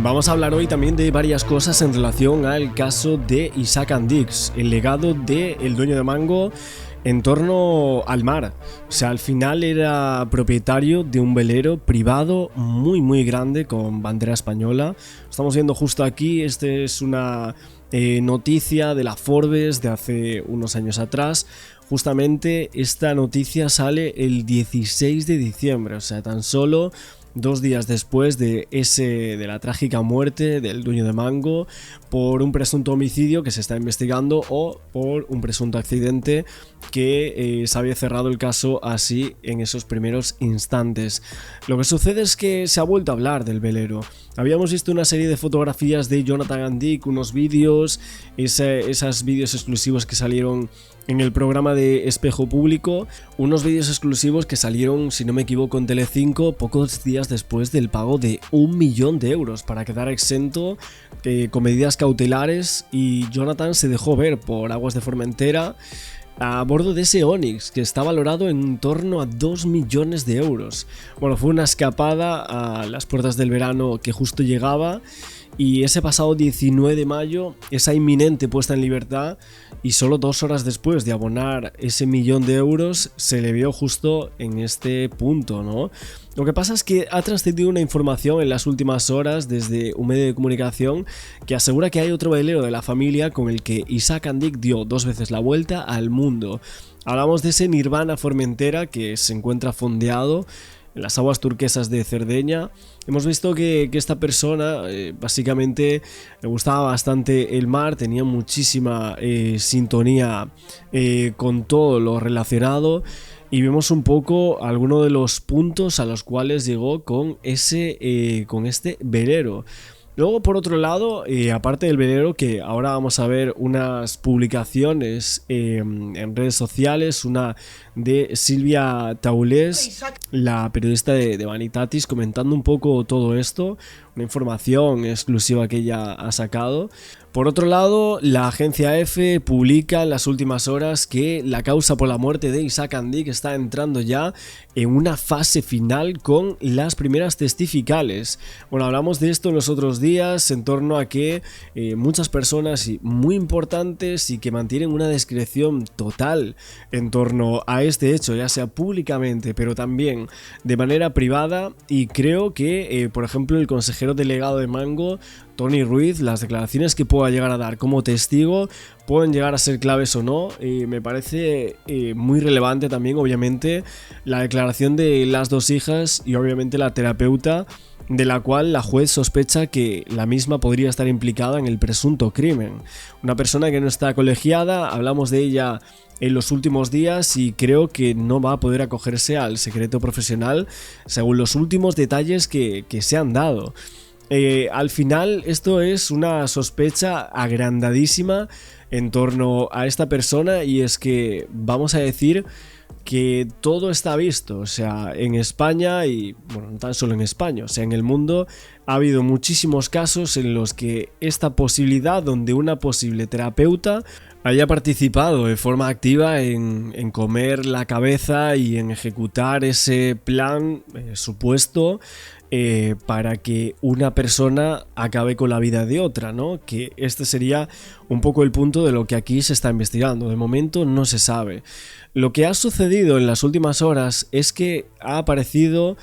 Vamos a hablar hoy también de varias cosas en relación al caso de Isaac Andix, el legado del dueño de Mango en torno al mar. O sea, al final era propietario de un velero privado muy grande con bandera española. Estamos viendo justo aquí, este es una noticia de la Forbes de hace unos años atrás. Justamente esta noticia sale el 16 de diciembre, o sea, tan solo 2 días después de la trágica muerte del dueño de Mango por un presunto homicidio que se está investigando o por un presunto accidente que se había cerrado el caso así en esos primeros instantes. Lo que sucede es que se ha vuelto a hablar del velero. Habíamos visto una serie de fotografías de Jonathan Andich, unos vídeos, esos vídeos exclusivos que salieron en el programa de Espejo Público, unos vídeos exclusivos que salieron, si no me equivoco, en Telecinco pocos días después del pago de 1 millón de euros para quedar exento con medidas cautelares, y Jonathan se dejó ver por aguas de Formentera a bordo de ese Onyx que está valorado en torno a 2 millones de euros. Bueno, fue una escapada a las puertas del verano que justo llegaba, y ese pasado 19 de mayo, esa inminente puesta en libertad, y solo 2 horas después de abonar ese 1 millón de euros, se le vio justo en este punto, ¿no? Lo que pasa es que ha trascendido una información en las últimas horas desde un medio de comunicación que asegura que hay otro velero de la familia con el que Isaac Andich dio 2 veces la vuelta al mundo. Hablamos de ese Nirvana Formentera que se encuentra fondeado en las aguas turquesas de Cerdeña. Hemos visto que esta persona básicamente le gustaba bastante el mar, tenía muchísima sintonía con todo lo relacionado, y vemos un poco algunos de los puntos a los cuales llegó con este velero. Luego, por otro lado, aparte del velero, que ahora vamos a ver unas publicaciones en redes sociales, una de Silvia Taulés, la periodista de Vanitatis, comentando un poco todo esto, una información exclusiva que ella ha sacado. Por otro lado, la agencia EFE publica en las últimas horas que la causa por la muerte de Isaac Andich está entrando ya en una fase final con las primeras testificales. Bueno, hablamos de esto en los otros días en torno a que muchas personas muy importantes y que mantienen una discreción total en torno a este hecho, ya sea públicamente pero también de manera privada, y creo que por ejemplo el consejero delegado de Mango, Tony Ruiz, las declaraciones que pueda llegar a dar como testigo pueden llegar a ser claves o no. Me parece muy relevante también, obviamente, la declaración de las 2 hijas y obviamente la terapeuta, de la cual la juez sospecha que la misma podría estar implicada en el presunto crimen. Una persona que no está colegiada, hablamos de ella en los últimos días, y creo que no va a poder acogerse al secreto profesional según los últimos detalles que se han dado. Al final esto es una sospecha agrandadísima en torno a esta persona, y es que vamos a decir que todo está visto, o sea, en España, y bueno, no tan solo en España, o sea, en el mundo ha habido muchísimos casos en los que esta posibilidad donde una posible terapeuta haya participado de forma activa en comer la cabeza y en ejecutar ese plan supuesto para que una persona acabe con la vida de otra, ¿no? Que este sería un poco el punto de lo que aquí se está investigando. De momento no se sabe. Lo que ha sucedido en las últimas horas es que ha aparecido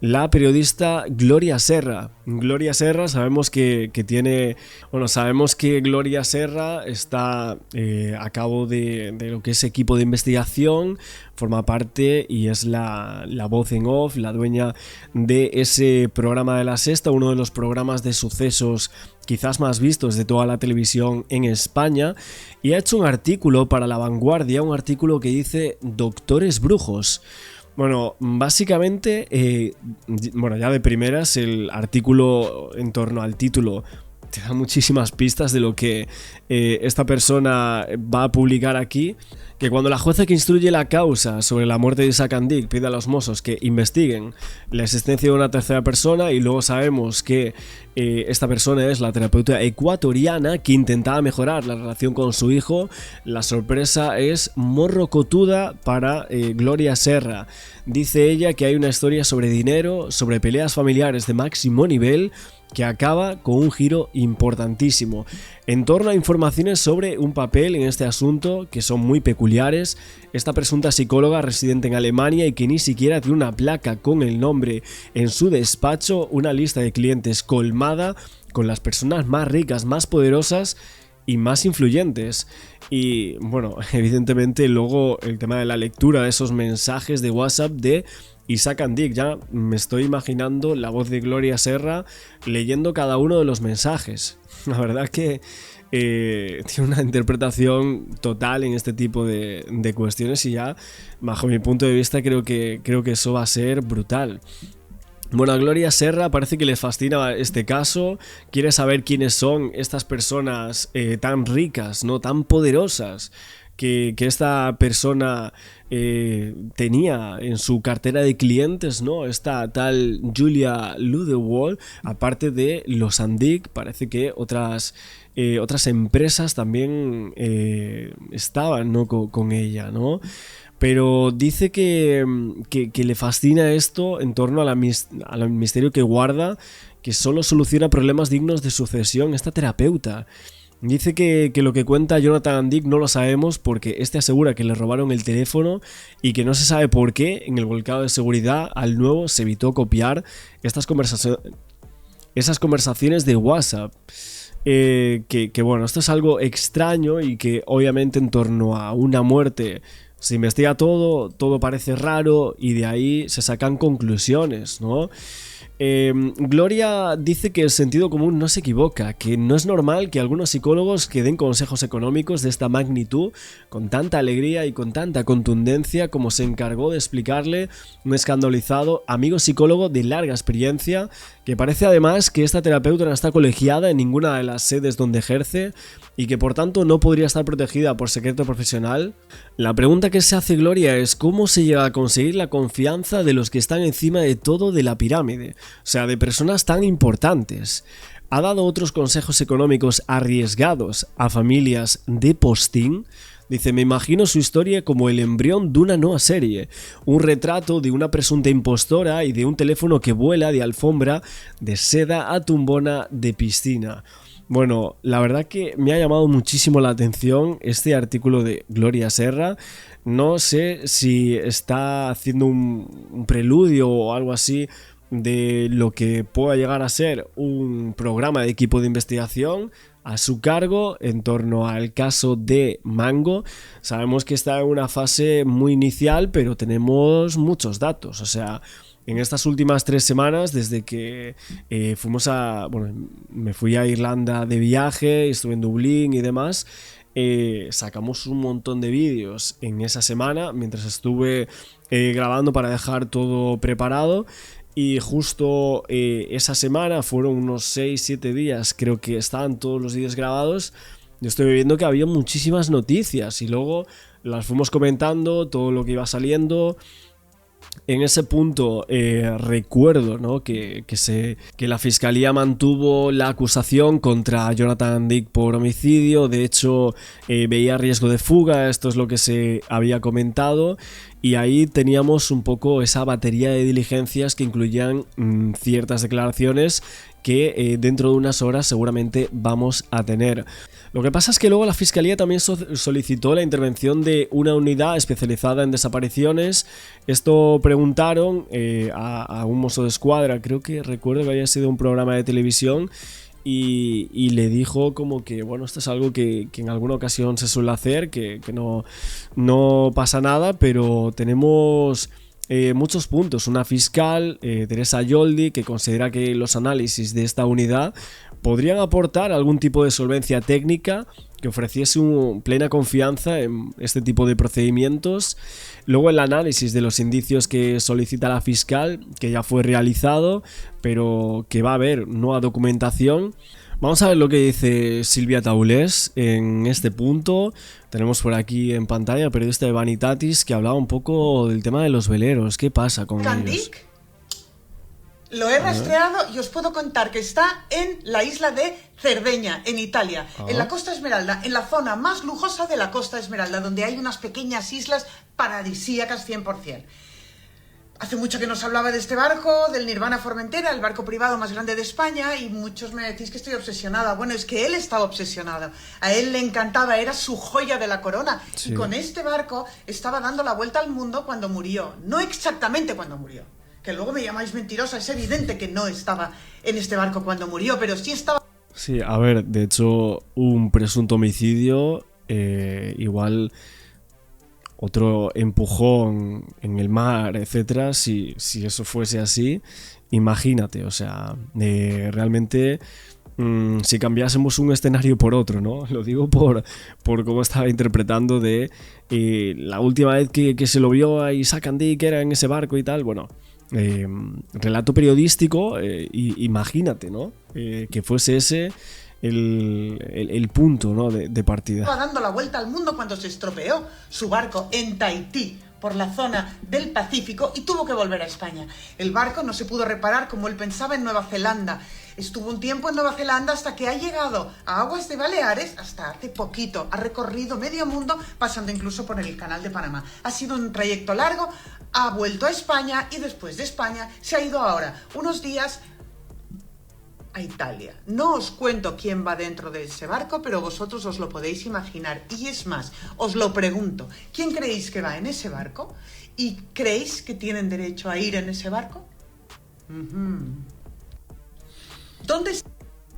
la periodista Gloria Serra. Gloria Serra, sabemos que Gloria Serra está a cabo de lo que es equipo de investigación, forma parte y es la voz en off, la dueña de ese programa de La Sexta, uno de los programas de sucesos quizás más vistos de toda la televisión en España, y ha hecho un artículo para La Vanguardia, un artículo que dice Doctores Brujos. Bueno, básicamente, ya de primeras el artículo en torno al título te da muchísimas pistas de lo que esta persona va a publicar aquí, que cuando la jueza que instruye la causa sobre la muerte de Isaac Andich pide a los Mossos que investiguen la existencia de una tercera persona, y luego sabemos que esta persona es la terapeuta ecuatoriana que intentaba mejorar la relación con su hijo, la sorpresa es morrocotuda para Gloria Serra. Dice ella que hay una historia sobre dinero, sobre peleas familiares de máximo nivel, que acaba con un giro importantísimo en torno a informaciones sobre un papel en este asunto que son muy peculiares. Esta presunta psicóloga residente en Alemania y que ni siquiera tiene una placa con el nombre en su despacho, una lista de clientes colmada con las personas más ricas, más poderosas y más influyentes. Y bueno, evidentemente luego el tema de la lectura de esos mensajes de WhatsApp de Isaac and Dick, ya me estoy imaginando la voz de Gloria Serra leyendo cada uno de los mensajes. La verdad que tiene una interpretación total en este tipo de cuestiones y ya, bajo mi punto de vista, creo que eso va a ser brutal. Bueno, a Gloria Serra parece que le fascina este caso, quiere saber quiénes son estas personas tan ricas, ¿no? Tan poderosas que esta persona tenía en su cartera de clientes, ¿no? Esta tal Julia Ludewald, aparte de los Andic, parece que otras empresas también estaban, ¿no? con ella, ¿no? Pero dice que le fascina esto en torno al misterio que guarda, que solo soluciona problemas dignos de sucesión esta terapeuta. Dice que lo que cuenta Jonathan Dick no lo sabemos porque este asegura que le robaron el teléfono y que no se sabe por qué en el volcado de seguridad al nuevo se evitó copiar esas conversaciones de WhatsApp. Que bueno, esto es algo extraño y que obviamente en torno a una muerte se investiga todo parece raro y de ahí se sacan conclusiones, ¿no? Gloria dice que el sentido común no se equivoca, que no es normal que algunos psicólogos que den consejos económicos de esta magnitud con tanta alegría y con tanta contundencia como se encargó de explicarle un escandalizado amigo psicólogo de larga experiencia, que parece además que esta terapeuta no está colegiada en ninguna de las sedes donde ejerce y que por tanto no podría estar protegida por secreto profesional. La pregunta que se hace Gloria es cómo se llega a conseguir la confianza de los que están encima de todo de la pirámide, o sea, de personas tan importantes. ¿Ha dado otros consejos económicos arriesgados a familias de postín? Dice, me imagino su historia como el embrión de una nueva serie, un retrato de una presunta impostora y de un teléfono que vuela de alfombra de seda a tumbona de piscina. Bueno, la verdad que me ha llamado muchísimo la atención este artículo de Gloria Serra. No sé si está haciendo un preludio o algo así de lo que pueda llegar a ser un programa de equipo de investigación a su cargo en torno al caso de Mango. Sabemos que está en una fase muy inicial, pero tenemos muchos datos. O sea, en estas últimas 3 semanas, desde que me fui a Irlanda de viaje, estuve en Dublín y demás, sacamos un montón de vídeos en esa semana, mientras estuve grabando para dejar todo preparado. Y justo esa semana, fueron unos 6-7 días, creo que estaban todos los días grabados. Yo estoy viendo que había muchísimas noticias y luego las fuimos comentando, todo lo que iba saliendo. En ese punto recuerdo, ¿no? que la fiscalía mantuvo la acusación contra Jonathan Dick por homicidio. De hecho, veía riesgo de fuga, esto es lo que se había comentado. Y ahí teníamos un poco esa batería de diligencias que incluían ciertas declaraciones que dentro de unas horas seguramente vamos a tener. Lo que pasa es que luego la Fiscalía también solicitó la intervención de una unidad especializada en desapariciones. Esto preguntaron a un mozo de escuadra, recuerdo que había sido un programa de televisión, y le dijo como que, bueno, esto es algo que en alguna ocasión se suele hacer, que no pasa nada, pero tenemos muchos puntos. Una fiscal, Teresa Yoldi, que considera que los análisis de esta unidad podrían aportar algún tipo de solvencia técnica que ofreciese plena confianza en este tipo de procedimientos. Luego el análisis de los indicios que solicita la fiscal, que ya fue realizado, pero que va a haber nueva documentación. Vamos a ver lo que dice Silvia Taulés en este punto. Tenemos por aquí en pantalla al periodista de Vanitatis que hablaba un poco del tema de los veleros. ¿Qué pasa con ellos? Lo he rastreado y os puedo contar que está en la isla de Cerdeña, en Italia, en la Costa Esmeralda, en la zona más lujosa de la Costa Esmeralda, donde hay unas pequeñas islas paradisíacas 100%. Hace mucho que no se hablaba de este barco, del Nirvana Formentera, el barco privado más grande de España, y muchos me decís que estoy obsesionada. Bueno, es que él estaba obsesionado. A él le encantaba, era su joya de la corona. Sí. Y con este barco estaba dando la vuelta al mundo cuando murió. No exactamente cuando murió. Que luego me llamáis mentirosa. Es evidente que no estaba en este barco cuando murió, pero sí estaba... Sí, a ver, de hecho, un presunto homicidio, igual... otro empujón en el mar, etcétera, si eso fuese así, imagínate, o sea, realmente si cambiásemos un escenario por otro, ¿no? Lo digo por cómo estaba interpretando de la última vez que se lo vio a Isaac Andy, que era en ese barco y tal, bueno, relato periodístico, imagínate, ¿no? Que fuese ese el punto, ¿no? de partida. Estaba dando la vuelta al mundo cuando se estropeó su barco en Tahití, por la zona del Pacífico, y tuvo que volver a España. El barco no se pudo reparar como él pensaba en Nueva Zelanda. Estuvo un tiempo en Nueva Zelanda hasta que ha llegado a aguas de Baleares hasta hace poquito. Ha recorrido medio mundo, pasando incluso por el Canal de Panamá. Ha sido un trayecto largo, ha vuelto a España y después de España se ha ido ahora unos días a Italia. No os cuento quién va dentro de ese barco, pero vosotros os lo podéis imaginar. Y es más, os lo pregunto, ¿quién creéis que va en ese barco? ¿Y creéis que tienen derecho a ir en ese barco? ¿Dónde está?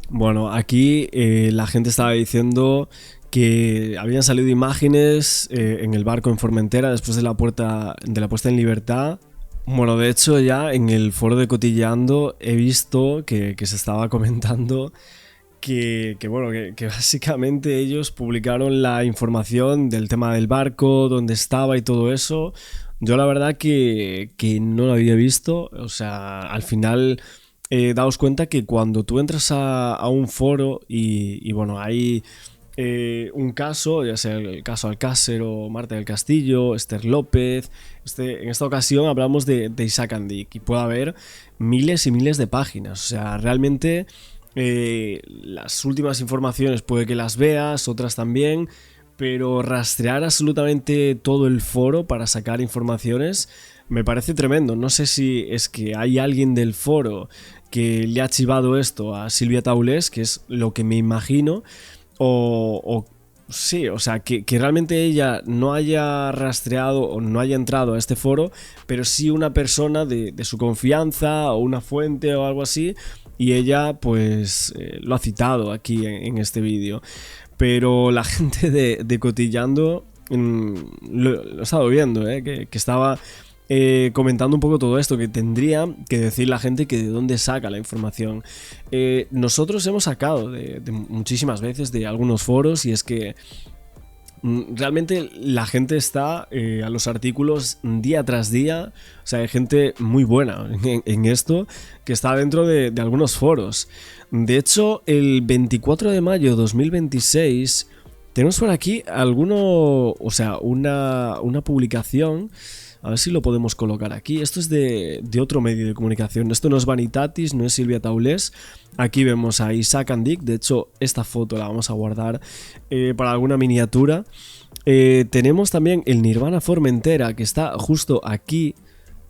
Bueno, aquí la gente estaba diciendo que habían salido imágenes en el barco en Formentera después de la puesta en libertad. Bueno, de hecho ya en el foro de Cotilleando he visto que se estaba comentando que básicamente ellos publicaron la información del tema del barco, dónde estaba y todo eso. Yo la verdad que no lo había visto, o sea, al final daos cuenta que cuando tú entras a un foro y bueno, hay... un caso, ya sea el caso Alcácer o Marta del Castillo, Esther López. En esta ocasión hablamos de Isaac Andy, y puede haber miles y miles de páginas. O sea, realmente las últimas informaciones puede que las veas, otras también, pero rastrear absolutamente todo el foro para sacar informaciones me parece tremendo. No sé si es que hay alguien del foro que le ha chivado esto a Silvia Taulés, que es lo que me imagino. Sí, o sea, que realmente ella no haya rastreado o no haya entrado a este foro, pero sí una persona de su confianza o una fuente o algo así, y ella pues lo ha citado aquí en este vídeo. Pero la gente de Cotillando lo he estado viendo, que estaba... comentando un poco todo esto, que tendría que decir la gente que de dónde saca la información. Nosotros hemos sacado de muchísimas veces de algunos foros, y es que realmente la gente está a los artículos día tras día. O sea, hay gente muy buena en esto que está dentro de algunos foros. De hecho, el 24 de mayo de 2026 tenemos por aquí una publicación. A ver si lo podemos colocar aquí. Esto es de otro medio de comunicación. Esto no es Vanitatis, no es Silvia Taulés. Aquí vemos a Isaac Andy. De hecho, esta foto la vamos a guardar para alguna miniatura. Tenemos también el Nirvana Formentera, que está justo aquí.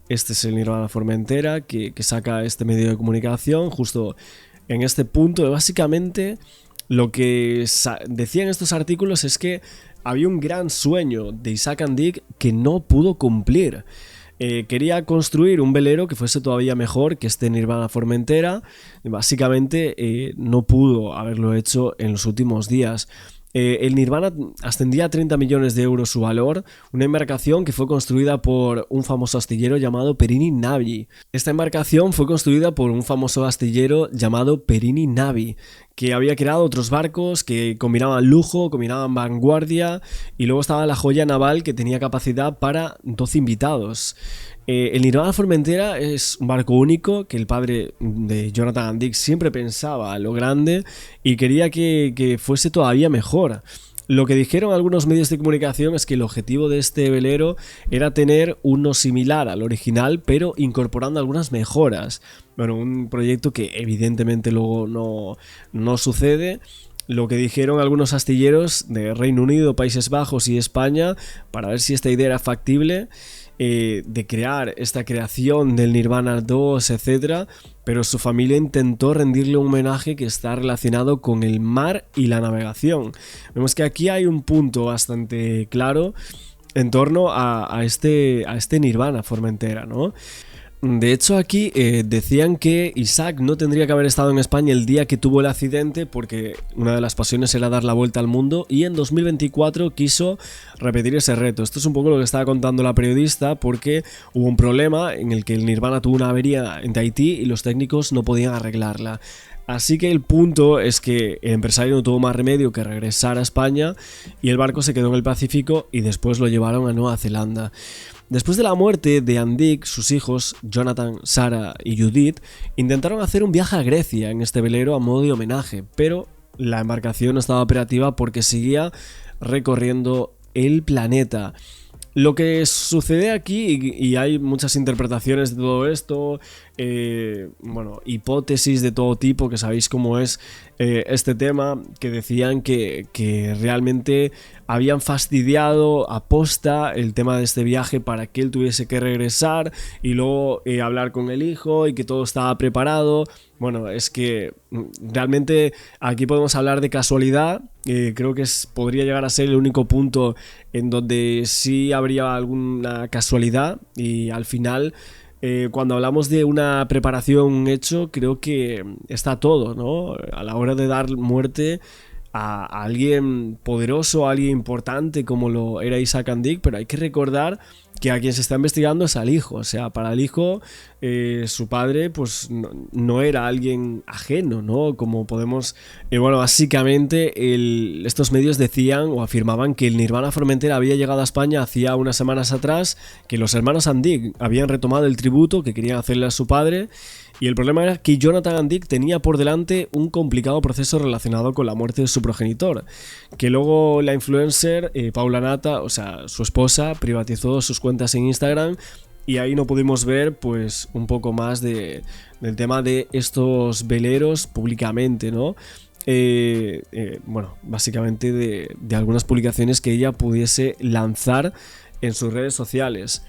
Este es el Nirvana Formentera que saca este medio de comunicación justo en este punto. Básicamente, lo que decían estos artículos es que había un gran sueño de Isaac Andy que no pudo cumplir. Quería construir un velero que fuese todavía mejor que este Nirvana Formentera. Básicamente no pudo haberlo hecho en los últimos días. El Nirvana ascendía a 30 millones de euros su valor, una embarcación que fue construida por un famoso astillero llamado Perini Navi. Esta embarcación fue construida por un famoso astillero llamado Perini Navi, que había creado otros barcos que combinaban lujo, combinaban vanguardia, y luego estaba la joya naval que tenía capacidad para 12 invitados. El Nirvana Formentera es un barco único que el padre de Jonathan Andy siempre pensaba a lo grande y quería que fuese todavía mejor. Lo que dijeron algunos medios de comunicación es que el objetivo de este velero era tener uno similar al original, pero incorporando algunas mejoras. Bueno, un proyecto que evidentemente luego no sucede. Lo que dijeron algunos astilleros de Reino Unido, Países Bajos y España para ver si esta idea era factible. de crear esta creación del Nirvana 2, etc., pero su familia intentó rendirle un homenaje que está relacionado con el mar y la navegación. Vemos que aquí hay un punto bastante claro en torno a este Nirvana Formentera, ¿no? De hecho, aquí decían que Isaac no tendría que haber estado en España el día que tuvo el accidente porque una de las pasiones era dar la vuelta al mundo, y en 2024 quiso repetir ese reto. Esto es un poco lo que estaba contando la periodista, porque hubo un problema en el que el Nirvana tuvo una avería en Tahití y los técnicos no podían arreglarla. Así que el punto es que el empresario no tuvo más remedio que regresar a España y el barco se quedó en el Pacífico y después lo llevaron a Nueva Zelanda. Después de la muerte de Andik, sus hijos, Jonathan, Sarah y Judith, intentaron hacer un viaje a Grecia en este velero a modo de homenaje, pero la embarcación no estaba operativa porque seguía recorriendo el planeta. Lo que sucede aquí, y hay muchas interpretaciones de todo esto, hipótesis de todo tipo, que sabéis cómo es este tema, que decían que realmente habían fastidiado aposta el tema de este viaje para que él tuviese que regresar y luego hablar con el hijo y que todo estaba preparado. Bueno, es que realmente aquí podemos hablar de casualidad. Creo que podría llegar a ser el único punto en donde sí habría alguna casualidad, y al final cuando hablamos de una preparación, un hecho, creo que está todo, ¿no? A la hora de dar muerte a alguien poderoso, a alguien importante como lo era Isaac Andik, pero hay que recordar que a quien se está investigando es al hijo. O sea, para el hijo, su padre pues no era alguien ajeno, ¿no? Como podemos... básicamente estos medios decían o afirmaban que el Nirvana Formentera había llegado a España hacía unas semanas atrás, que los hermanos Andik habían retomado el tributo que querían hacerle a su padre, y el problema era que Jonathan Andik tenía por delante un complicado proceso relacionado con la muerte de su progenitor, que luego la influencer Paula Nata, o sea, su esposa, privatizó sus cuentas en Instagram, y ahí no pudimos ver pues un poco más del tema de estos veleros públicamente, ¿no? Básicamente de algunas publicaciones que ella pudiese lanzar en sus redes sociales.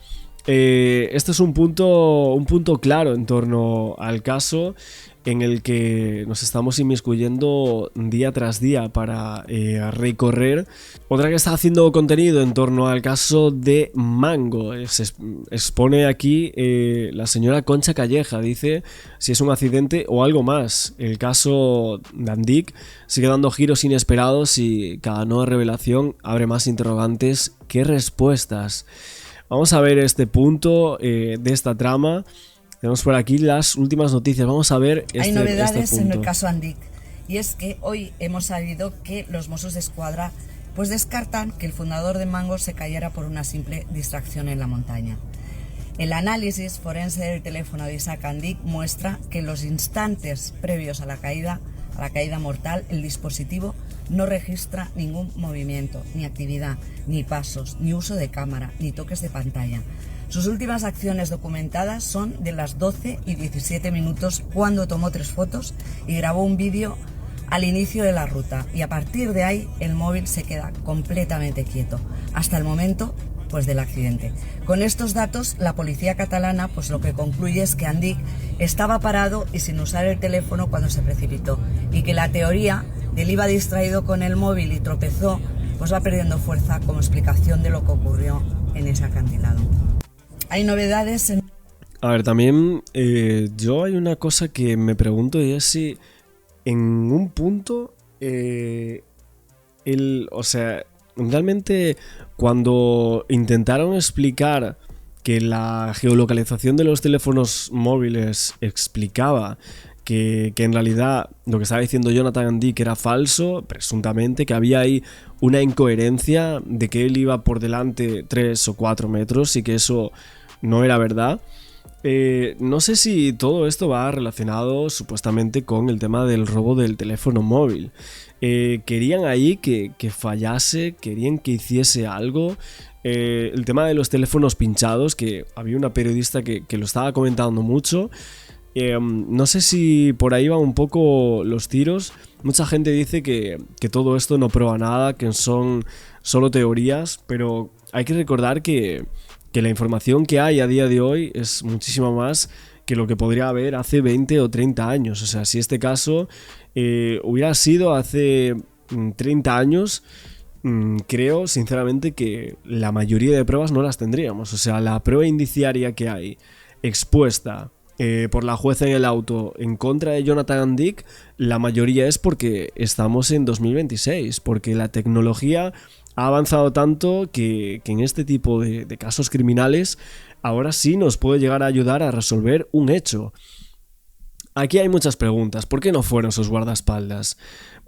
Este es un punto claro en torno al caso, en el que nos estamos inmiscuyendo día tras día para recorrer. Otra que está haciendo contenido en torno al caso de Mango. Se expone aquí la señora Concha Calleja. Dice si es un accidente o algo más. El caso de Andik sigue dando giros inesperados y cada nueva revelación abre más interrogantes que respuestas. Vamos a ver este punto de esta trama. Tenemos por aquí las últimas noticias. Vamos a ver Hay novedades en el caso Andik, y es que hoy hemos sabido que los Mossos d'Esquadra pues descartan que el fundador de Mango se cayera por una simple distracción en la montaña. El análisis forense del teléfono de Isaac Andik muestra que en los instantes previos a la caída mortal, el dispositivo no registra ningún movimiento, ni actividad, ni pasos, ni uso de cámara, ni toques de pantalla. Sus últimas acciones documentadas son de las 12 y 17 minutos, cuando tomó 3 fotos y grabó un vídeo al inicio de la ruta, y a partir de ahí el móvil se queda completamente quieto hasta el momento pues del accidente. Con estos datos, la policía catalana pues lo que concluye es que Andik estaba parado y sin usar el teléfono cuando se precipitó, y que la teoría del iba distraído con el móvil y tropezó pues va perdiendo fuerza como explicación de lo que ocurrió en ese acantilado. Hay novedades en... A ver, también yo hay una cosa que me pregunto, y es si en un punto realmente cuando intentaron explicar que la geolocalización de los teléfonos móviles explicaba que en realidad lo que estaba diciendo Jonathan Andik era falso, presuntamente, que había ahí una incoherencia de que él iba por delante 3 o 4 metros y que eso no era verdad. No sé si todo esto va relacionado supuestamente con el tema del robo del teléfono móvil. Querían ahí que fallase, querían que hiciese algo. El tema de los teléfonos pinchados, que había una periodista que lo estaba comentando mucho. No sé si por ahí van un poco los tiros. Mucha gente dice que todo esto no prueba nada, que son solo teorías, pero hay que recordar que que la información que hay a día de hoy es muchísimo más que lo que podría haber hace 20 o 30 años. O sea, si este caso hubiera sido hace 30 años, creo sinceramente que la mayoría de pruebas no las tendríamos. O sea, la prueba indiciaria que hay expuesta por la jueza en el auto en contra de Jonathan Dick, la mayoría es porque estamos en 2026, porque la tecnología ha avanzado tanto que en este tipo de casos criminales ahora sí nos puede llegar a ayudar a resolver un hecho. Aquí hay muchas preguntas. ¿Por qué no fueron sus guardaespaldas?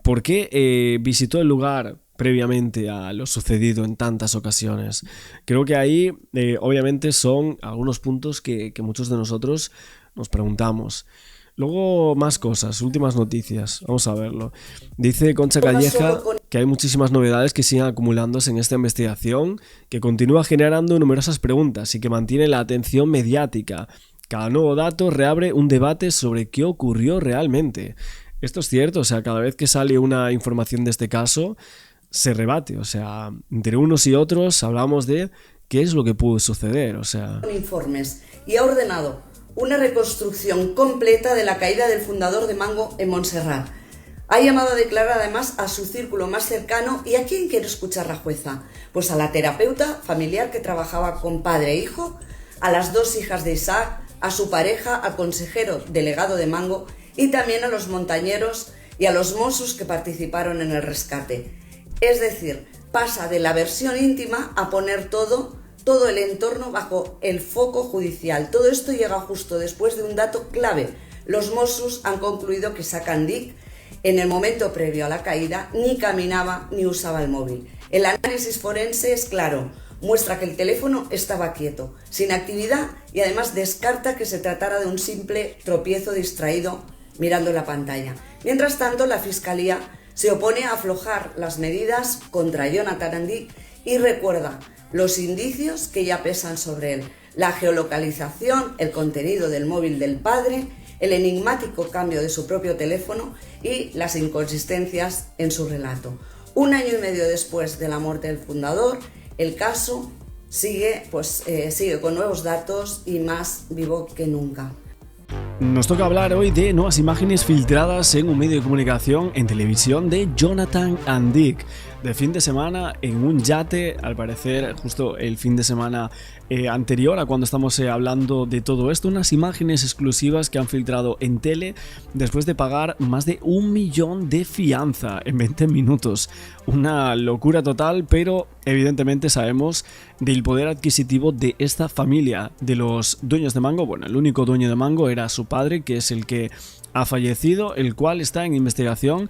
¿Por qué visitó el lugar previamente a lo sucedido en tantas ocasiones? Creo que ahí obviamente son algunos puntos que muchos de nosotros nos preguntamos. Luego más cosas, últimas noticias, vamos a verlo. Dice Concha Calleja que hay muchísimas novedades que siguen acumulándose en esta investigación, que continúa generando numerosas preguntas y que mantiene la atención mediática. Cada nuevo dato reabre un debate sobre qué ocurrió realmente. Esto es cierto, o sea, cada vez que sale una información de este caso, se rebate, o sea, entre unos y otros hablamos de qué es lo que pudo suceder, o sea... Informes y ha ordenado una reconstrucción completa de la caída del fundador de Mango en Montserrat. Ha llamado a declarar además a su círculo más cercano. ¿Y a quién quiere escuchar la jueza? Pues a la terapeuta familiar que trabajaba con padre e hijo, a las 2 hijas de Isaac, a su pareja, al consejero delegado de Mango y también a los montañeros y a los mossos que participaron en el rescate. Es decir, pasa de la versión íntima a poner todo el entorno bajo el foco judicial. Todo esto llega justo después de un dato clave. Los Mossos han concluido que Isaac Andic, en el momento previo a la caída, ni caminaba ni usaba el móvil. El análisis forense es claro, muestra que el teléfono estaba quieto, sin actividad, y además descarta que se tratara de un simple tropiezo distraído mirando la pantalla. Mientras tanto, la Fiscalía se opone a aflojar las medidas contra Jonathan Andic y recuerda los indicios que ya pesan sobre él: la geolocalización, el contenido del móvil del padre, el enigmático cambio de su propio teléfono y las inconsistencias en su relato. 1 año y medio después de la muerte del fundador, el caso sigue con nuevos datos y más vivo que nunca. Nos toca hablar hoy de nuevas imágenes filtradas en un medio de comunicación en televisión de Jonathan Andic. De fin de semana en un yate, al parecer justo el fin de semana anterior a cuando estamos hablando de todo esto, unas imágenes exclusivas que han filtrado en tele después de pagar más de 1 millón de fianza en 20 minutos. Una locura total, pero evidentemente sabemos del poder adquisitivo de esta familia, de los dueños de Mango. Bueno, el único dueño de Mango era su padre, que es el que ha fallecido, el cual está en investigación,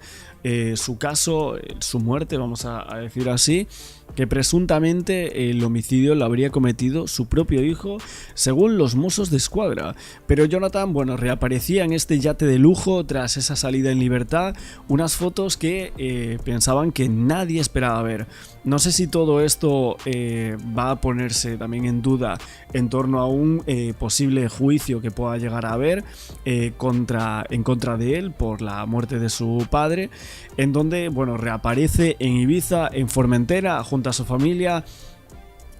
su caso, su muerte, vamos a decir así, que presuntamente el homicidio lo habría cometido su propio hijo, según los Mossos de Escuadra. Pero Jonathan, reaparecía en este yate de lujo tras esa salida en libertad, unas fotos que pensaban que nadie esperaba ver. No sé si todo esto va a ponerse también en duda en torno a un posible juicio que pueda llegar a haber en contra de él por la muerte de su padre, en donde reaparece en Ibiza, en Formentera, junto a su familia.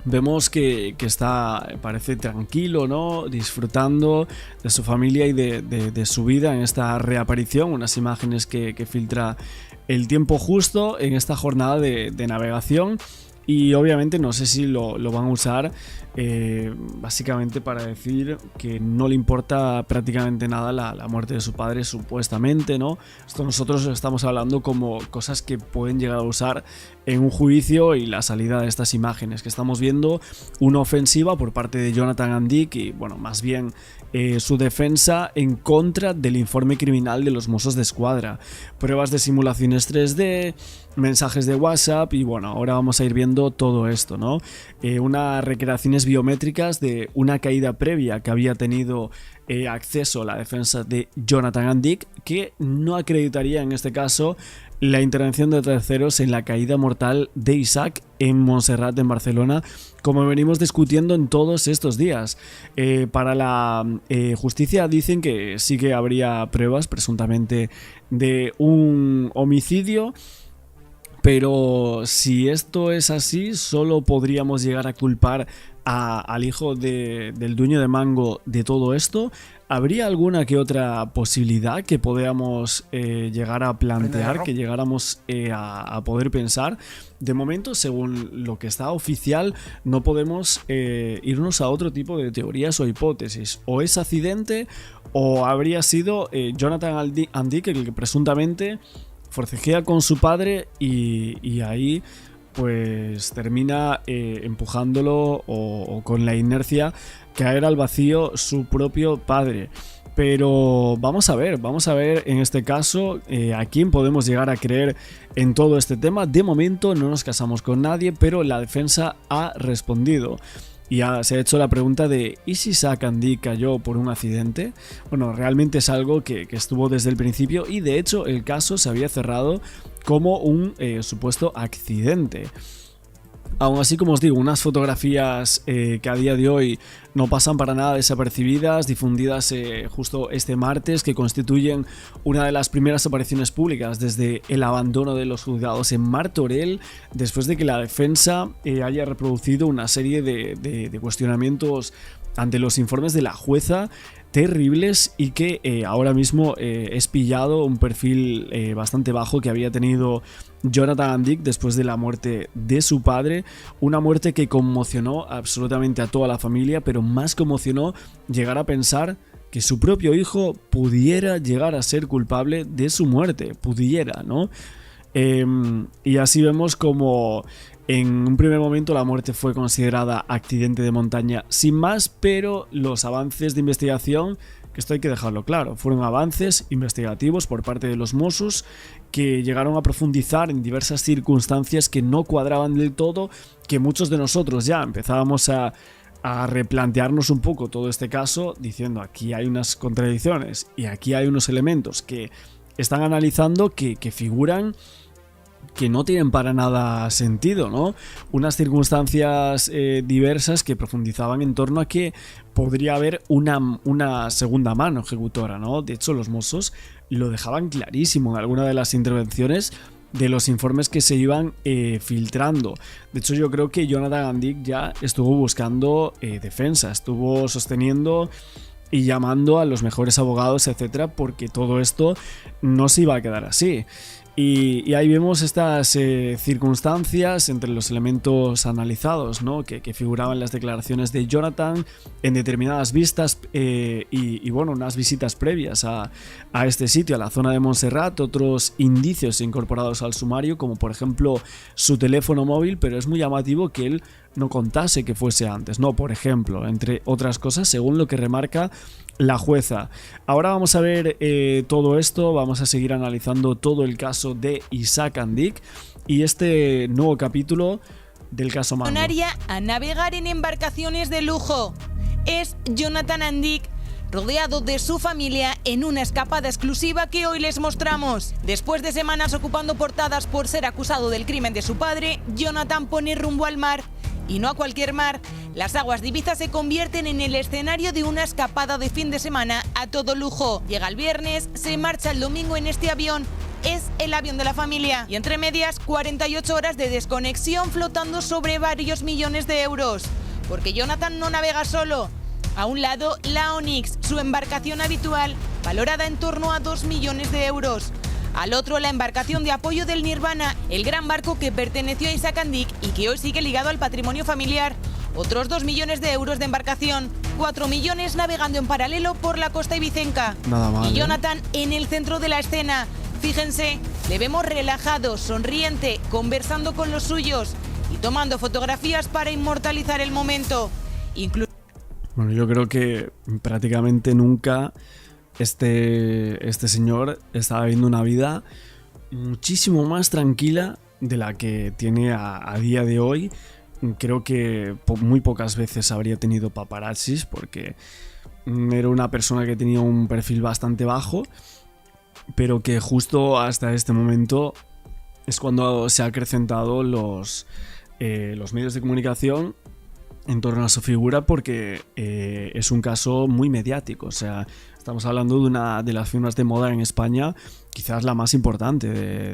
Vemos que está, parece tranquilo, ¿no? Disfrutando de su familia y de su vida en esta reaparición, unas imágenes que filtra El Tiempo Justo en esta jornada de navegación. Y obviamente no sé si lo van a usar básicamente para decir que no le importa prácticamente nada la muerte de su padre, supuestamente, ¿no? Esto nosotros estamos hablando como cosas que pueden llegar a usar en un juicio, y la salida de estas imágenes que estamos viendo, una ofensiva por parte de Jonathan Andic y más bien su defensa en contra del informe criminal de los Mossos de Escuadra, pruebas de simulaciones 3D, mensajes de WhatsApp y ahora vamos a ir viendo todo esto, ¿no? Unas recreaciones biométricas de una caída previa que había tenido acceso a la defensa de Jonathan Andic, que no acreditaría en este caso la intervención de terceros en la caída mortal de Isaac en Montserrat, en Barcelona, como venimos discutiendo en todos estos días. Para la justicia dicen que sí que habría pruebas presuntamente de un homicidio, pero si esto es así, solo podríamos llegar a culpar al hijo del dueño de Mango de todo esto? ¿Habría alguna que otra posibilidad que podamos llegar a plantear, que llegáramos a poder pensar? De momento, según lo que está oficial, no podemos irnos a otro tipo de teorías o hipótesis. O es accidente o habría sido Jonathan and Dick el que presuntamente forcejea con su padre y ahí pues termina empujándolo o con la inercia caer al vacío su propio padre. Pero vamos a ver en este caso a quién podemos llegar a creer en todo este tema. De momento no nos casamos con nadie, pero la defensa ha respondido. Y se ha hecho la pregunta de ¿y si Isaac and Dick cayó por un accidente? Bueno, realmente es algo que estuvo desde el principio y de hecho el caso se había cerrado como un supuesto accidente. Aún así, como os digo, unas fotografías que a día de hoy no pasan para nada desapercibidas, difundidas justo este martes, que constituyen una de las primeras apariciones públicas desde el abandono de los juzgados en Martorell, después de que la defensa haya reproducido una serie de cuestionamientos ante los informes de la jueza terribles y que ahora mismo es pillado un perfil bastante bajo que había tenido Jonathan and Dick después de la muerte de su padre, una muerte que conmocionó absolutamente a toda la familia, pero más conmocionó llegar a pensar que su propio hijo pudiera llegar a ser culpable de su muerte, pudiera, ¿no? Y así vemos como en un primer momento la muerte fue considerada accidente de montaña sin más, pero los avances de investigación, que esto hay que dejarlo claro, fueron avances investigativos por parte de los Mossos que llegaron a profundizar en diversas circunstancias que no cuadraban del todo, que muchos de nosotros ya empezábamos a replantearnos un poco todo este caso diciendo aquí hay unas contradicciones y aquí hay unos elementos que están analizando que figuran que no tienen para nada sentido, ¿no? Unas circunstancias diversas que profundizaban en torno a que podría haber una segunda mano ejecutora, ¿no? De hecho, los Mossos lo dejaban clarísimo en alguna de las intervenciones de los informes que se iban filtrando. De hecho, yo creo que Jonathan and Dick ya estuvo buscando defensa, estuvo sosteniendo y llamando a los mejores abogados, etcétera, porque todo esto no se iba a quedar así. Y ahí vemos estas circunstancias entre los elementos analizados, ¿no? que figuraban en las declaraciones de Jonathan en determinadas vistas y bueno, unas visitas previas a este sitio, a la zona de Montserrat, otros indicios incorporados al sumario, como por ejemplo su teléfono móvil, pero es muy llamativo que él no contase que fuese antes, ¿no? Por ejemplo, entre otras cosas, según lo que remarca la jueza. Ahora vamos a ver todo esto, vamos a seguir analizando todo el caso de Isaac and Dick y este nuevo capítulo del caso Mango. A navegar en embarcaciones de lujo. Es Jonathan and Dick rodeado de su familia en una escapada exclusiva que hoy les mostramos. Después de semanas ocupando portadas por ser acusado del crimen de su padre, Jonathan pone rumbo al mar. Y no a cualquier mar, las aguas de Ibiza se convierten en el escenario de una escapada de fin de semana a todo lujo. Llega el viernes, se marcha el domingo en este avión. Es el avión de la familia. Y entre medias, 48 horas de desconexión flotando sobre varios millones de euros. Porque Jonathan no navega solo. A un lado, la Onyx, su embarcación habitual, valorada en torno a 2 millones de euros. Al otro, la embarcación de apoyo del Nirvana, el gran barco que perteneció a Isaac and Dick y que hoy sigue ligado al patrimonio familiar. Otros 2 millones de euros de embarcación, 4 millones navegando en paralelo por la costa ibicenca. Nada mal, y Jonathan en el centro de la escena. Fíjense, le vemos relajado, sonriente, conversando con los suyos y tomando fotografías para inmortalizar el momento. Bueno, yo creo que prácticamente nunca este señor estaba viviendo una vida muchísimo más tranquila de la que tiene a día de hoy. Creo que muy pocas veces habría tenido paparazzis porque era una persona que tenía un perfil bastante bajo, pero que justo hasta este momento es cuando se han acrecentado los medios de comunicación en torno a su figura porque es un caso muy mediático. O sea, estamos hablando de una de las firmas de moda en España, quizás la más importante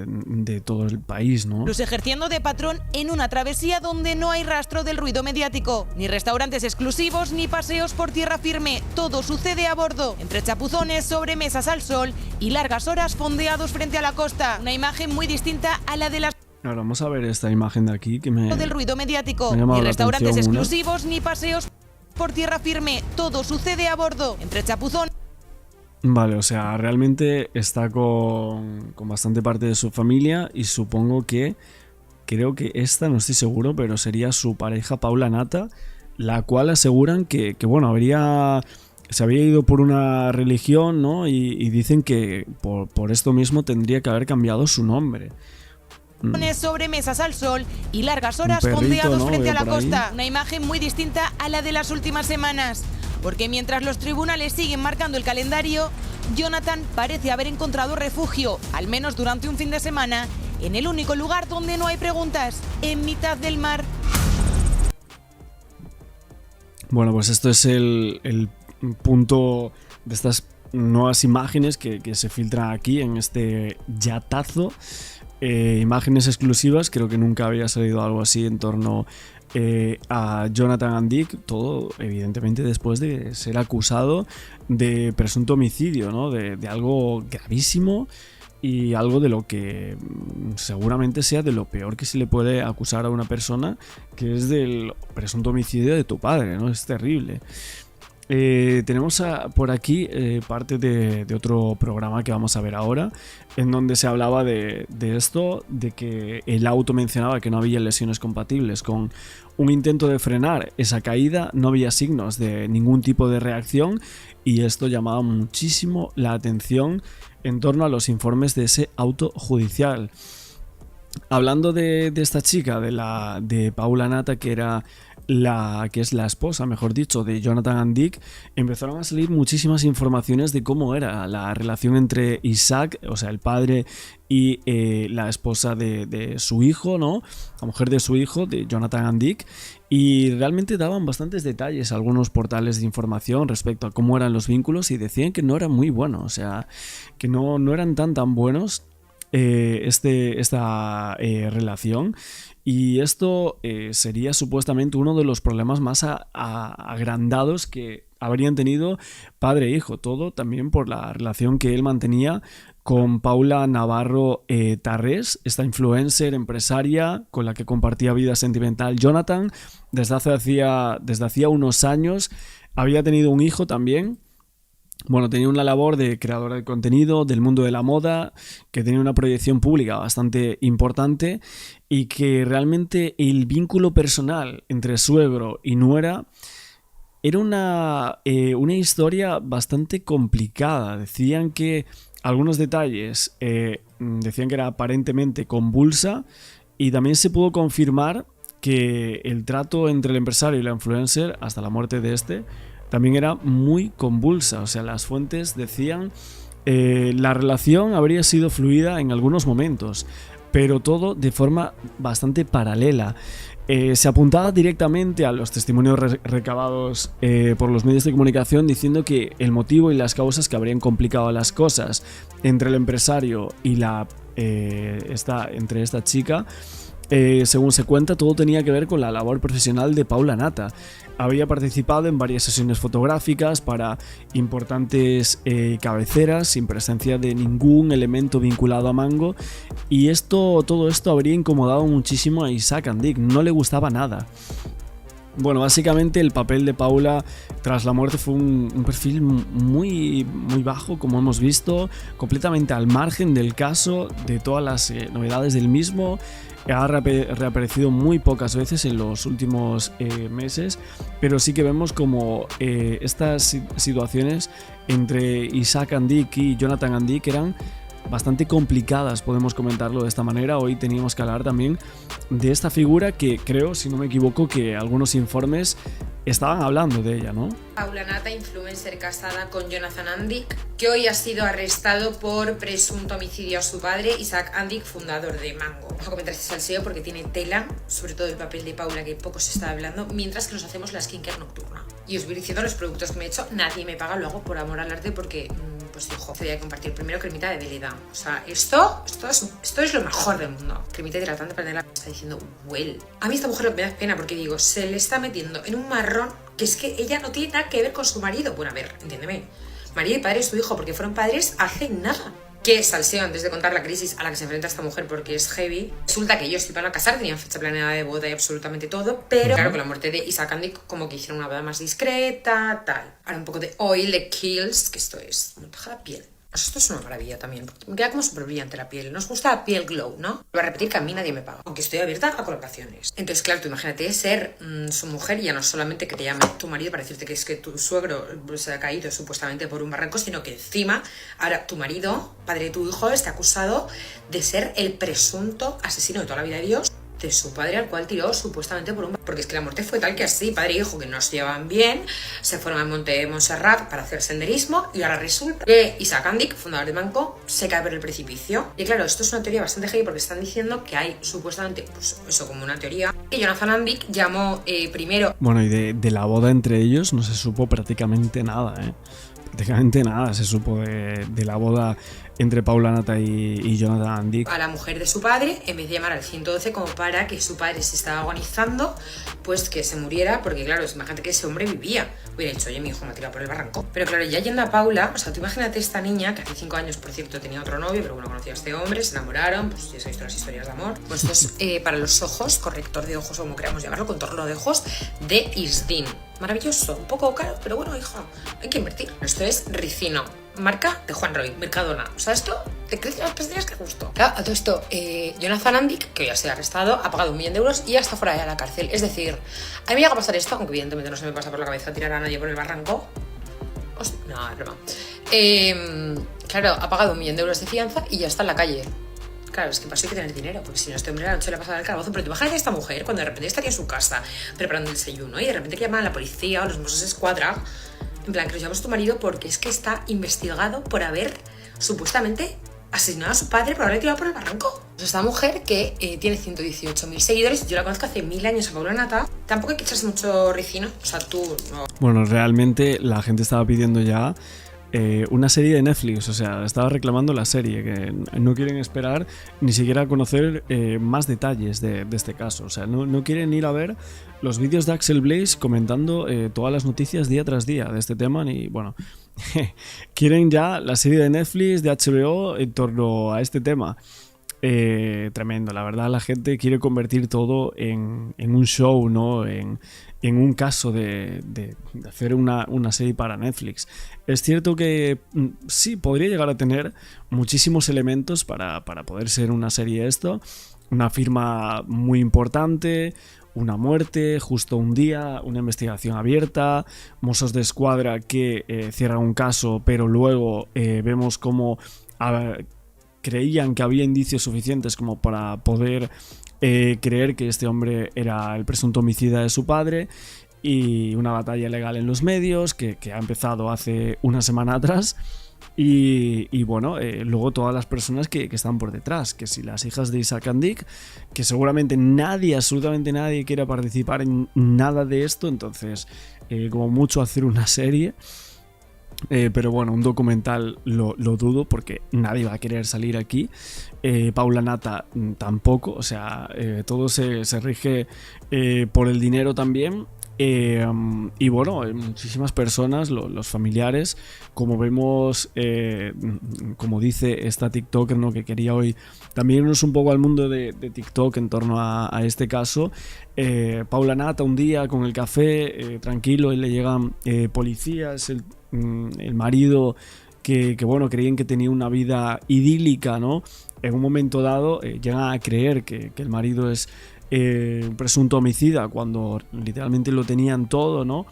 de todo el país, ¿no? Los ejerciendo de patrón en una travesía donde no hay rastro del ruido mediático, ni restaurantes exclusivos, ni paseos por tierra firme. Todo sucede a bordo, entre chapuzones, sobremesas al sol y largas horas fondeados frente a la costa. Una imagen muy distinta a la de las... Ahora vamos a ver esta imagen de aquí que del ruido mediático, ni restaurantes exclusivos, ni paseos por tierra firme. Todo sucede a bordo, entre chapuzón. Vale, o sea, realmente está con bastante parte de su familia y supongo que, creo que esta, no estoy seguro, pero sería su pareja Paula Nata, la cual aseguran que bueno, se había ido por una religión, ¿no? Y dicen que por esto mismo tendría que haber cambiado su nombre. Sobremesas al sol y largas horas perrito, fondeados, ¿no? frente a la por ahí. costa. Una imagen muy distinta a la de las últimas semanas, porque mientras los tribunales siguen marcando el calendario, Jonathan parece haber encontrado refugio, al menos durante un fin de semana, en el único lugar donde no hay preguntas, en mitad del mar. Bueno, pues esto es el punto de estas nuevas imágenes que se filtran aquí en este yatazo. Imágenes exclusivas, creo que nunca había salido algo así en torno a Jonathan and Dick, todo evidentemente después de ser acusado de presunto homicidio, ¿no? De algo gravísimo y algo de lo que seguramente sea de lo peor que se le puede acusar a una persona, que es del presunto homicidio de tu padre, ¿no? Es terrible. Tenemos por aquí parte de otro programa que vamos a ver ahora, en donde se hablaba de esto, de que el auto mencionaba que no había lesiones compatibles con un intento de frenar esa caída, no había signos de ningún tipo de reacción, y esto llamaba muchísimo la atención en torno a los informes de ese auto judicial. Hablando de esta chica, de Paula Nata, que es la esposa, mejor dicho, de Jonathan and Dick, empezaron a salir muchísimas informaciones de cómo era la relación entre Isaac, o sea, el padre, y la esposa de su hijo, ¿no? La mujer de su hijo, de Jonathan and Dick, y realmente daban bastantes detalles a algunos portales de información respecto a cómo eran los vínculos, y decían que no eran muy buenos, o sea, que no eran tan buenos esta relación. Y esto sería supuestamente uno de los problemas más agrandados que habrían tenido padre e hijo. Todo también por la relación que él mantenía con Paula Navarro Tarrés, esta influencer empresaria con la que compartía vida sentimental Jonathan. Desde hacía unos años había tenido un hijo también. Bueno, tenía una labor de creadora de contenido del mundo de la moda, que tenía una proyección pública bastante importante, y que realmente el vínculo personal entre suegro y nuera era una historia bastante complicada. Decían que algunos detalles decían que era aparentemente convulsa, y también se pudo confirmar que el trato entre el empresario y la influencer, hasta la muerte de este, también era muy convulsa. O sea, las fuentes decían la relación habría sido fluida en algunos momentos, pero todo de forma bastante paralela. Se apuntaba directamente a los testimonios recabados por los medios de comunicación, diciendo que el motivo y las causas que habrían complicado las cosas entre el empresario y entre esta chica, según se cuenta, todo tenía que ver con la labor profesional de Paula Nata. Había participado en varias sesiones fotográficas para importantes cabeceras sin presencia de ningún elemento vinculado a Mango, y todo esto habría incomodado muchísimo a Isaac and Dick. No le gustaba nada. Bueno, básicamente el papel de Paula tras la muerte fue un perfil muy bajo, como hemos visto, completamente al margen del caso, de todas las novedades del mismo. Ha reaparecido muy pocas veces en los últimos meses, pero sí que vemos como estas situaciones entre Isaac and Dick y Jonathan and Dick eran bastante complicadas, podemos comentarlo de esta manera. Hoy teníamos que hablar también de esta figura que creo, si no me equivoco, que algunos informes estaban hablando de ella, ¿no? Paula Nata, influencer casada con Jonathan Andic, que hoy ha sido arrestado por presunto homicidio a su padre, Isaac Andic, fundador de Mango. Vamos a comentar este salseo porque tiene tela, sobre todo el papel de Paula, que poco se está hablando, mientras que nos hacemos la skincare nocturna. Y os voy diciendo los productos que me he hecho, nadie me paga, lo hago por amor al arte porque, pues hijo, te voy a compartir primero cremita de Veleda. O sea, esto es lo mejor del mundo. Cremita hidratante para tenerla, está diciendo, well. A mí esta mujer me da pena porque digo, se le está metiendo en un marrón que es que ella no tiene nada que ver con su marido. Bueno, a ver, entiéndeme. Marido y padre es su hijo porque fueron padres hace nada. Que salseo antes de contar la crisis a la que se enfrenta esta mujer porque es heavy. Resulta que ellos iban a casar, tenían fecha planeada de boda y absolutamente todo, pero claro, con la muerte de Isaac Andic como que hicieron una boda más discreta, tal. Ahora un poco de oil, de Kiehl's, que esto es muy deja la piel. Esto es una maravilla también, porque me queda como súper brillante la piel. Nos gusta la piel glow, ¿no? Voy a repetir que a mí nadie me paga, aunque estoy abierta a colaboraciones. Entonces, claro, tú imagínate ser su mujer y ya no solamente que te llame tu marido para decirte que es que tu suegro se ha caído supuestamente por un barranco, sino que encima ahora tu marido, padre de tu hijo, está acusado de ser el presunto asesino de toda la vida de Dios de su padre, al cual tiró supuestamente por un... Porque es que la muerte fue tal que así, padre e hijo que no se llevaban bien, se fueron al monte de Montserrat para hacer senderismo y ahora resulta que Isaac Andic, fundador de Mango, se cae por el precipicio. Y claro, esto es una teoría bastante heavy porque están diciendo que hay supuestamente, pues eso como una teoría, que Jonathan Andic llamó primero... Bueno, y de la boda entre ellos no se supo prácticamente nada, ¿eh? Prácticamente nada se supo de la boda entre Paula Nata y Jonathan Andic. A la mujer de su padre, en vez de llamar al 112 como para que su padre se estaba agonizando, pues que se muriera, porque claro, imagínate que ese hombre vivía. Hubiera dicho, oye, mi hijo me ha tirado por el barranco. Pero claro, ya yendo a Paula, o sea, tú imagínate esta niña, que hace 5 años, por cierto, tenía otro novio, pero bueno, conocía a este hombre, se enamoraron, pues ya sabéis todas las historias de amor. Pues esto es para los ojos, corrector de ojos, o como queramos llamarlo, contorno de ojos, de Isdin. Maravilloso, un poco caro, pero bueno, hija, hay que invertir. Esto es Ricino, marca de Juan Roy, Mercadona. O sea, esto te crece las pestañas que gusto. Claro, a todo esto, Jonathan Andic, que hoy ha sido arrestado, ha pagado 1 millón de euros y ya está fuera de la cárcel. Es decir, a mí me llega a pasar esto, aunque evidentemente no se me pasa por la cabeza tirar a nadie por el barranco. No, es broma. Claro, ha pagado 1 millón de euros de fianza y ya está en la calle. Claro, es que para eso hay que tener dinero, porque si no, este hombre a la noche le pasa el calabozo. Pero te imaginas a esta mujer cuando de repente estaría en su casa preparando el desayuno y de repente que llaman a la policía o los Mossos d'Esquadra, en plan, que nos llamamos tu marido porque es que está investigado por haber supuestamente asesinado a su padre por haberle tirado por el barranco. Esta mujer que tiene 118.000 seguidores, yo la conozco hace 1000 años a Paula Nata, tampoco hay que echarse mucho ricino, o sea, tú no. Bueno, realmente la gente estaba pidiendo ya una serie de Netflix, o sea, estaba reclamando la serie, que no quieren esperar ni siquiera a conocer más detalles de este caso, o sea, no quieren ir a ver los vídeos de Axel Blaze comentando todas las noticias día tras día de este tema, ni, bueno, quieren ya la serie de Netflix, de HBO en torno a este tema. Tremendo, la verdad la gente quiere convertir todo en un show, ¿no? En un caso de hacer una serie para Netflix. Es cierto que sí, podría llegar a tener muchísimos elementos para poder ser una serie esto, una firma muy importante, una muerte, justo un día, una investigación abierta, Mossos d'Esquadra que cierran un caso, pero luego vemos cómo creían que había indicios suficientes como para poder creer que este hombre era el presunto homicida de su padre, y una batalla legal en los medios que ha empezado hace una semana atrás. Y bueno, luego todas las personas que están por detrás, que si las hijas de Isaac Andic, que seguramente nadie, absolutamente nadie quiera participar en nada de esto, entonces como mucho hacer una serie. Pero bueno, un documental lo dudo porque nadie va a querer salir aquí. Paula Nata tampoco, o sea, todo se rige por el dinero también. Y bueno, muchísimas personas, los familiares, como vemos, como dice esta TikToker, ¿no? Que quería hoy también irnos un poco al mundo de TikTok en torno a este caso. Paula Nata un día con el café, tranquilo, y le llegan policías, el marido que bueno, creían que tenía una vida idílica, ¿no? En un momento dado llegan a creer que el marido es un presunto homicida cuando literalmente lo tenían todo, ¿no?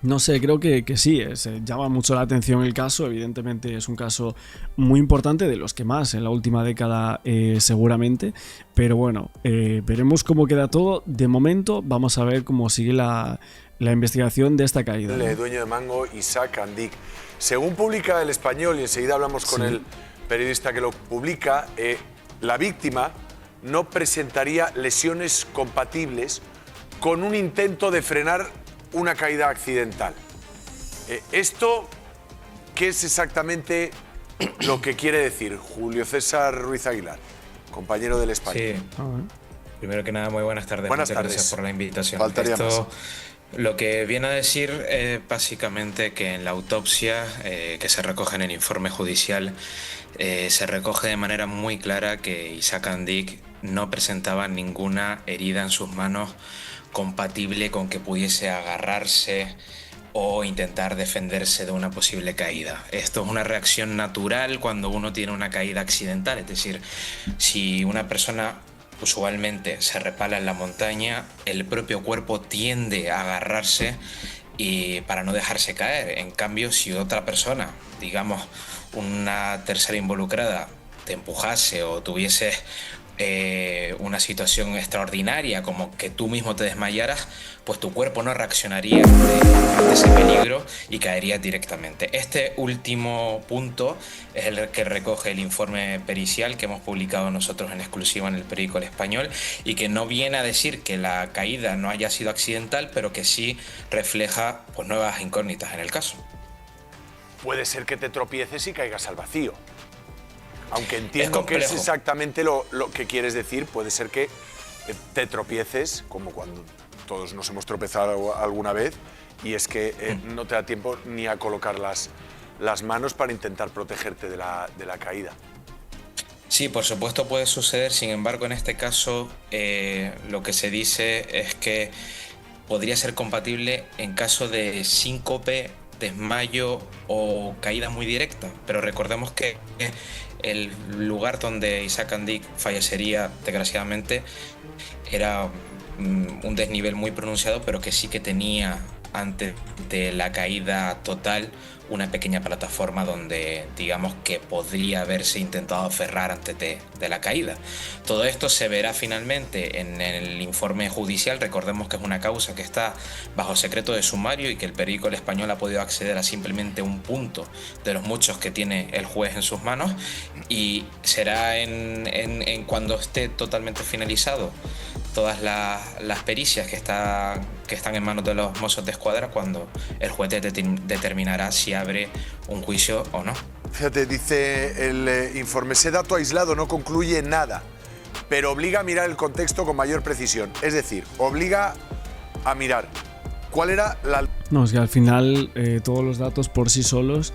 No sé, creo que sí, llama mucho la atención el caso. Evidentemente es un caso muy importante, de los que más en la última década seguramente, pero bueno, veremos cómo queda todo. De momento vamos a ver cómo sigue la investigación de esta caída, ¿no? El dueño de Mango, Isaac Andic. Según publica El Español, y enseguida hablamos con el periodista que lo publica, la víctima no presentaría lesiones compatibles con un intento de frenar una caída accidental. ¿Esto qué es exactamente lo que quiere decir Julio César Ruiz Aguilar, compañero del Español? Sí. Primero que nada, muy buenas tardes. Buenas Muchas tardes. gracias por la invitación. Faltaría más. Lo que viene a decir es básicamente que en la autopsia que se recoge en el informe judicial se recoge de manera muy clara que Isaac Andic no presentaba ninguna herida en sus manos compatible con que pudiese agarrarse o intentar defenderse de una posible caída. Esto es una reacción natural cuando uno tiene una caída accidental, es decir, si una persona usualmente se repala en la montaña, el propio cuerpo tiende a agarrarse y para no dejarse caer. En cambio, si otra persona, digamos una tercera involucrada, te empujase o tuviese una situación extraordinaria como que tú mismo te desmayaras, pues tu cuerpo no reaccionaría ante ese peligro y caerías directamente. Este último punto es el que recoge el informe pericial que hemos publicado nosotros en exclusiva en el periódico El Español y que no viene a decir que la caída no haya sido accidental, pero que sí refleja pues nuevas incógnitas en el caso. Puede ser que te tropieces y caigas al vacío. Aunque entiendo que es exactamente lo que quieres decir, puede ser que te tropieces, como cuando todos nos hemos tropezado alguna vez, y es que no te da tiempo ni a colocar las manos para intentar protegerte de la caída. Sí, por supuesto puede suceder, sin embargo en este caso lo que se dice es que podría ser compatible en caso de síncope, desmayo o caída muy directa, pero recordemos que el lugar donde Isaac Andic fallecería, desgraciadamente, era un desnivel muy pronunciado, pero que sí que tenía, antes de la caída total, una pequeña plataforma donde, digamos, que podría haberse intentado aferrar antes de la caída. Todo esto se verá finalmente en el informe judicial. Recordemos que es una causa que está bajo secreto de sumario y que el periódico El Español ha podido acceder a simplemente un punto de los muchos que tiene el juez en sus manos, y será en cuando esté totalmente finalizado todas las pericias que están en manos de los Mossos de Escuadra, cuando el juez determinará si abre un juicio o no. Fíjate, dice el informe, ese dato aislado no concluye nada, pero obliga a mirar el contexto con mayor precisión. Es decir, obliga a mirar cuál era la... No, es que al final todos los datos por sí solos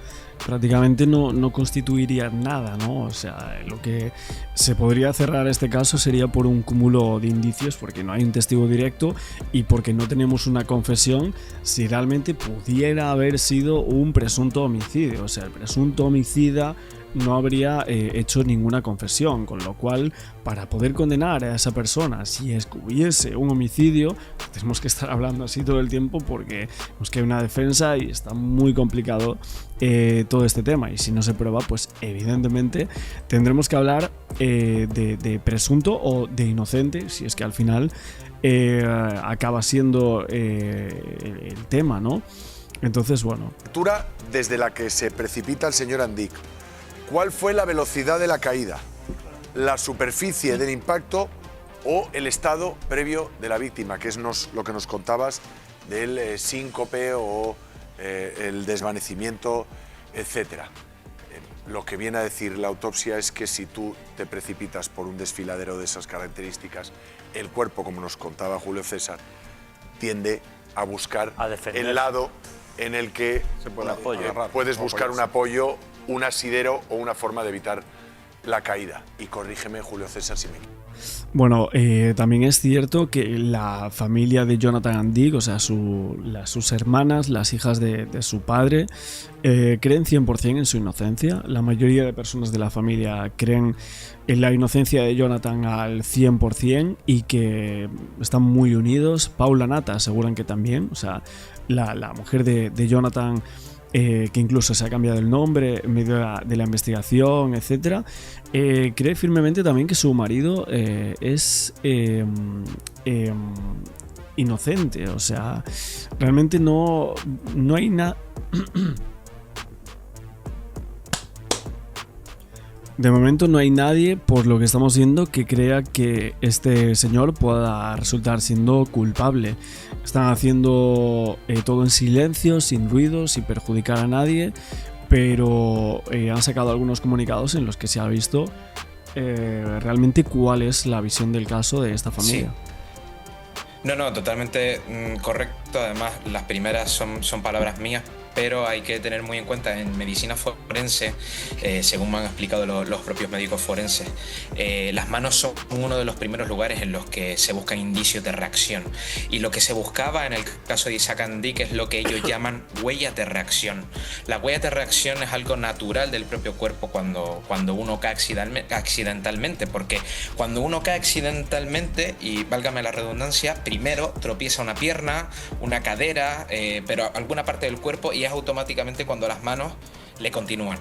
prácticamente no constituirían nada, ¿no? O sea, lo que se podría cerrar este caso sería por un cúmulo de indicios, porque no hay un testigo directo y porque no tenemos una confesión si realmente pudiera haber sido un presunto homicidio. O sea, el presunto homicida no habría hecho ninguna confesión, con lo cual, para poder condenar a esa persona, si es que hubiese un homicidio, tenemos que estar hablando así todo el tiempo, porque nos queda una defensa y está muy complicado todo este tema, y si no se prueba, pues evidentemente tendremos que hablar de presunto o de inocente, si es que al final acaba siendo el tema, ¿no? Entonces, bueno. La altura desde la que se precipita el señor Andic. ¿Cuál fue la velocidad de la caída? ¿La superficie del impacto o el estado previo de la víctima? Que es lo que nos contabas del síncope o el desvanecimiento, etcétera. Lo que viene a decir la autopsia es que si tú te precipitas por un desfiladero de esas características, el cuerpo, como nos contaba Julio César, tiende a buscar el lado en el que puedes buscar un apoyo, un asidero o una forma de evitar la caída? Y corrígeme, Julio César, si me equivoco. Bueno, también es cierto que la familia de Jonathan Andig, o sea, sus hermanas, las hijas de su padre, creen 100% en su inocencia. La mayoría de personas de la familia creen en la inocencia de Jonathan al 100% y que están muy unidos. Paula Nata aseguran que también, o sea, la mujer de Jonathan, que incluso se ha cambiado el nombre en medio de la investigación, etc. Cree firmemente también que su marido es inocente. O sea, realmente no hay nada. De momento no hay nadie, por lo que estamos viendo, que crea que este señor pueda resultar siendo culpable. Están haciendo todo en silencio, sin ruido, sin perjudicar a nadie, pero han sacado algunos comunicados en los que se ha visto realmente cuál es la visión del caso de esta familia. Sí. No, totalmente correcto. Además, las primeras son palabras mías, pero hay que tener muy en cuenta en medicina forense, según me han explicado los propios médicos forenses, las manos son uno de los primeros lugares en los que se buscan indicios de reacción. Y lo que se buscaba en el caso de Isaac Andig es lo que ellos llaman huellas de reacción. Las huellas de reacción es algo natural del propio cuerpo cuando uno cae accidentalmente, porque cuando uno cae accidentalmente, y válgame la redundancia, primero tropieza una pierna, una cadera, pero alguna parte del cuerpo, y es automáticamente cuando las manos le continúan.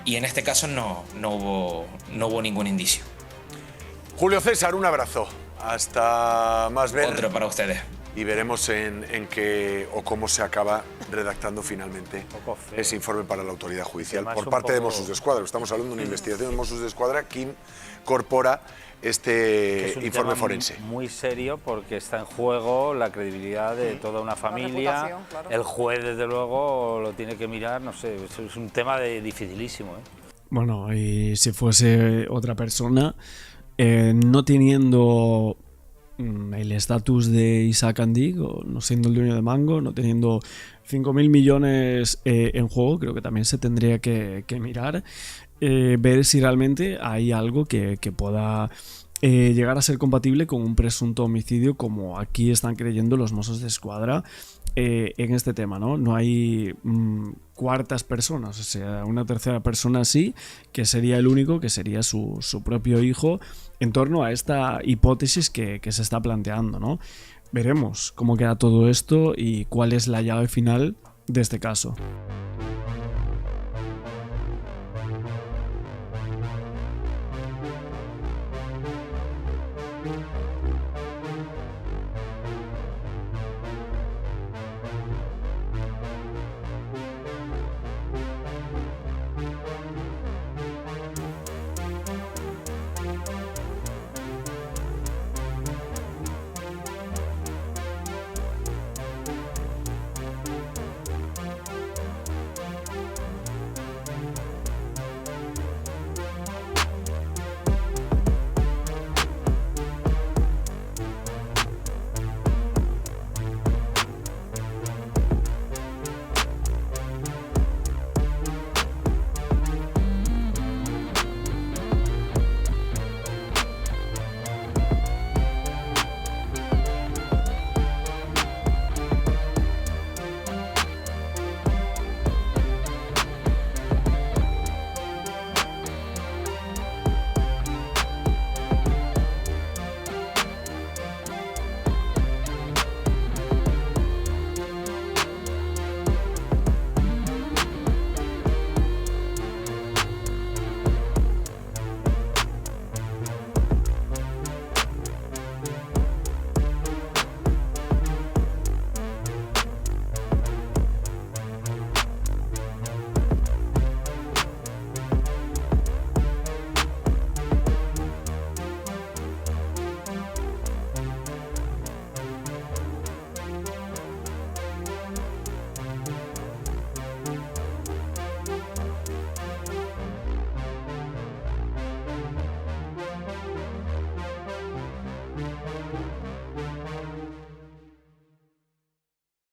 Y en este caso no hubo ningún indicio. Julio César, un abrazo. Hasta más ver. Otro para ustedes. Y veremos en qué o cómo se acaba redactando finalmente ese informe para la autoridad judicial por parte de Mossos d'Esquadra. Estamos hablando de una investigación de Mossos d'Esquadra que incorpora este informe forense. Muy serio, porque está en juego la credibilidad de toda una familia. Claro. El juez, desde luego, lo tiene que mirar. No sé, es un tema dificilísimo. Bueno, y si fuese otra persona, no teniendo el estatus de Isaac Andig, o no siendo el dueño de Mango, no teniendo 5.000 millones en juego, creo que también se tendría que mirar, ver si realmente hay algo que pueda llegar a ser compatible con un presunto homicidio, como aquí están creyendo los Mossos d'Esquadra en este tema, ¿no? No hay cuartas personas, o sea, una tercera persona sí, que sería el único, que sería su propio hijo, en torno a esta hipótesis que se está planteando, ¿no? Veremos cómo queda todo esto y cuál es la llave final de este caso.